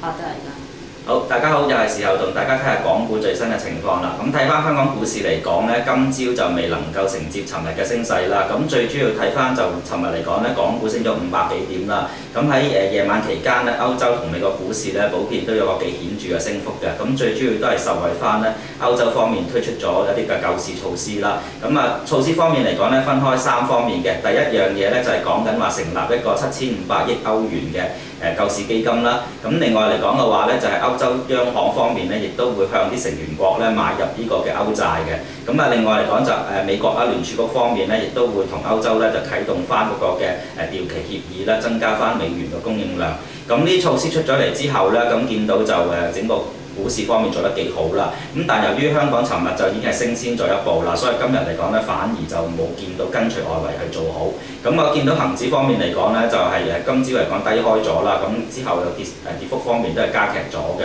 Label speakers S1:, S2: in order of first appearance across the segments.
S1: 好的，而家。
S2: 好，大家好，又係時候同大家睇下港股最新嘅情況啦。咁睇翻香港股市嚟講呢，今朝就未能夠承接尋日嘅升勢啦。咁最主要睇翻就尋日嚟講呢，港股升咗500幾點啦。咁喺夜晚期間呢，歐洲同美國股市呢，普遍都有個幾顯著嘅升幅嘅。咁最主要都係受惠翻呢歐洲方面推出咗一啲嘅救市措施啦。措施方面嚟講呢，分開3方面嘅。第一樣嘢呢，就係講緊話成立一個7500億歐元嘅救市基金啦。咁另外嚟講嘅話呢，就係歐洲央行方面呢，亦都會向啲成員國呢買入呢個嘅歐債嘅。另外嚟講就美國聯儲局方面呢，亦都會同歐洲呢就啟動翻嗰個嘅調期協議啦，增加翻美元嘅供應量。咁呢啲措施出咗嚟之後呢，咁見到就整個股市方面做得幾好啦，但由於香港尋日就已經係升先咗一步啦，所以今日嚟講呢，反而就冇見到跟隨外圍去做好。我見到恒指方面嚟講呢，就係今朝嚟講低開咗啦，咁之後又跌幅方面都係加劇咗嘅，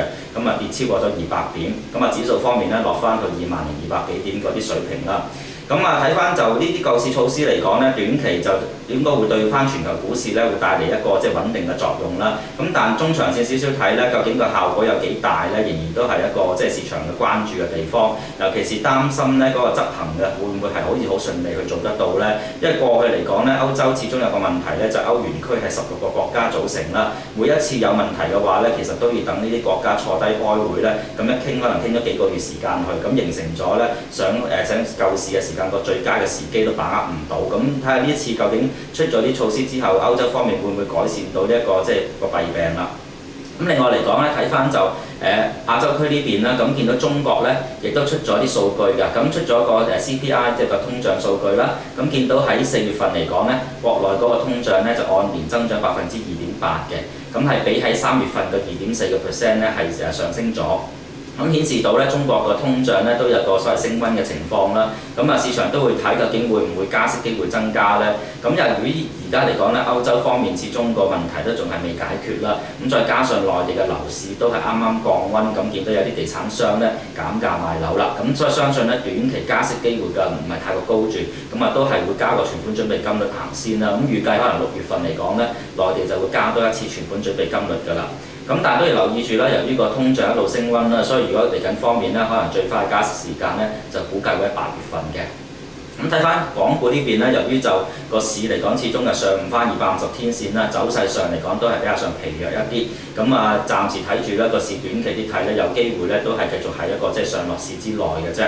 S2: 跌超過咗200點，指數方面呢，落翻去20,200幾點嗰啲水平啦。睇翻就呢啲救市措施嚟講呢，短期就應該會對翻全球股市呢會帶嚟一個即係穩定嘅作用啦。但中長線少少睇呢，究竟個效果有幾大呢？仍然都係一個即係市場嘅關注嘅地方。尤其是擔心呢嗰個執行嘅會唔會係好似好順利去做得到呢？因為過去嚟講呢，歐洲始終有個問題呢，就歐元區係16個國家組成啦。每一次有問題嘅話呢，其實都要等呢啲國家坐低開會呢，咁一傾可能傾咗幾個月時間去，咁形成咗呢想救市嘅時間個最佳嘅時機都把握唔到。睇下呢一次究竟出咗啲措施之後，歐洲方面會唔會改善到呢一個即係個弊病啦？另外嚟講咧，睇翻就亞洲區呢邊啦，見到中國咧亦都出咗啲數據㗎，出咗個CPI 即係個通脹數據啦，見到喺4月份嚟講咧，國內嗰個通脹咧就按年增長2.8%嘅，係比喺3月份嘅2.4%咧係上升咗。顯示到咧，中國個通脹咧都有個所謂升溫嘅情況啦。市場都會睇究竟會唔會加息機會增加呢？由於而家嚟講咧，歐洲方面始終個問題都仲係未解決啦。再加上內地嘅樓市都係啱啱降溫，見到有啲地產商咧減價賣樓啦。所以相信咧短期加息機會嘅唔係太過高住，都係會加個存款準備金率行先啦。預計可能6月份嚟講咧，內地就會加多一次存款準備金率㗎啦。但係都要留意住啦，由於個通脹一路升溫啦，所以如果嚟緊方面咧，可能最快加息時間咧就估計會喺8月份嘅。睇翻港股呢邊咧，由於就個市嚟講，始終係上唔翻250天線啦，走勢上嚟講都係比較上疲弱一啲。暫時睇住咧個市短期啲睇咧，有機會咧都係繼續喺一個即係上落市之內嘅啫。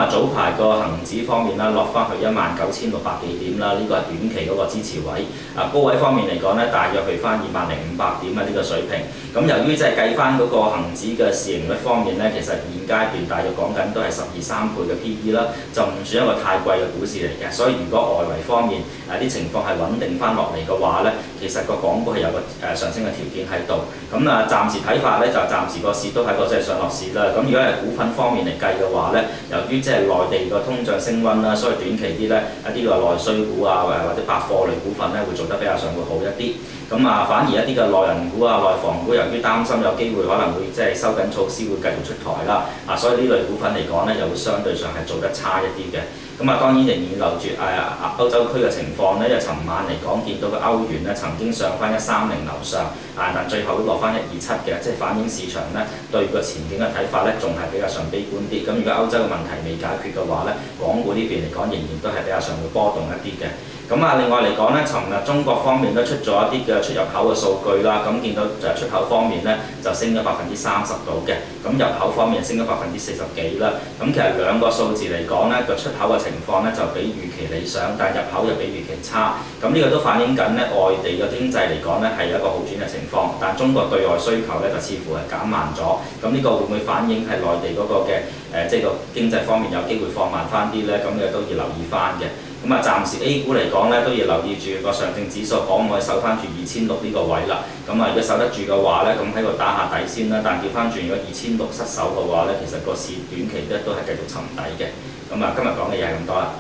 S2: 早排個恆指方面啦，落翻去19,600幾點啦，呢個係短期嗰個支持位。高位方面嚟講咧，大約去翻20,500點啊呢個水平。由於即係計翻嗰個恆指嘅市盈率方面咧，其實現階段大約講緊都係12、13倍嘅 PE 啦，就唔算一個太貴嘅股市嚟嘅。所以如果外圍方面啲情況係穩定翻落嚟嘅話咧，其實個港股係有個上升嘅條件喺度。暫時睇法咧，就暫時個市都係個即係上落市啦。如果係股份方面嚟計嘅話咧，由於即係內地個通脹升溫啦，所以短期啲咧一啲個內需股啊，或者百貨類股份咧會做得比較上會好一啲。反而一啲嘅內銀股啊、內房股，由於擔心有機會可能會即係收緊措施會繼續出台啦，所以呢類股份嚟講咧，又會相對上係做得差一啲嘅。當然仍然留住歐洲區嘅情況咧，因為尋晚嚟講見到個歐元咧曾經上翻130樓上，但最後都落翻127嘅，即係反映市場咧對個前景嘅睇法咧仲係比較上悲觀啲。如果歐洲嘅問題未解決嘅話咧，港股呢邊嚟講仍然都係比較上會波動一啲嘅。另外嚟講咧，尋日中國方面都出咗一啲嘅出入口嘅數據啦，見到出口方面咧就升咗30%到嘅，入口方面升咗40%幾啦。其實兩個數字嚟講咧，個出口嘅情況咧就比預期理想，但入口又比預期差。呢個都反映緊咧外地嘅經濟嚟講咧係一個好轉嘅情況，但中國對外需求咧就似乎係減慢咗。呢個會唔會反映係內地嗰個嘅即係個經濟方面有機會放慢翻啲咧？呢個都要留意翻嘅。暫時 A 股嚟講咧，都要留意住個上證指數可唔可以守翻住2,600呢個位啦。如果守得住嘅話咧，喺度打下底先啦。但調翻轉，如果2,600失守嘅話咧，其實個市短期咧都係繼續沉底嘅。今日講嘅嘢係咁多啦。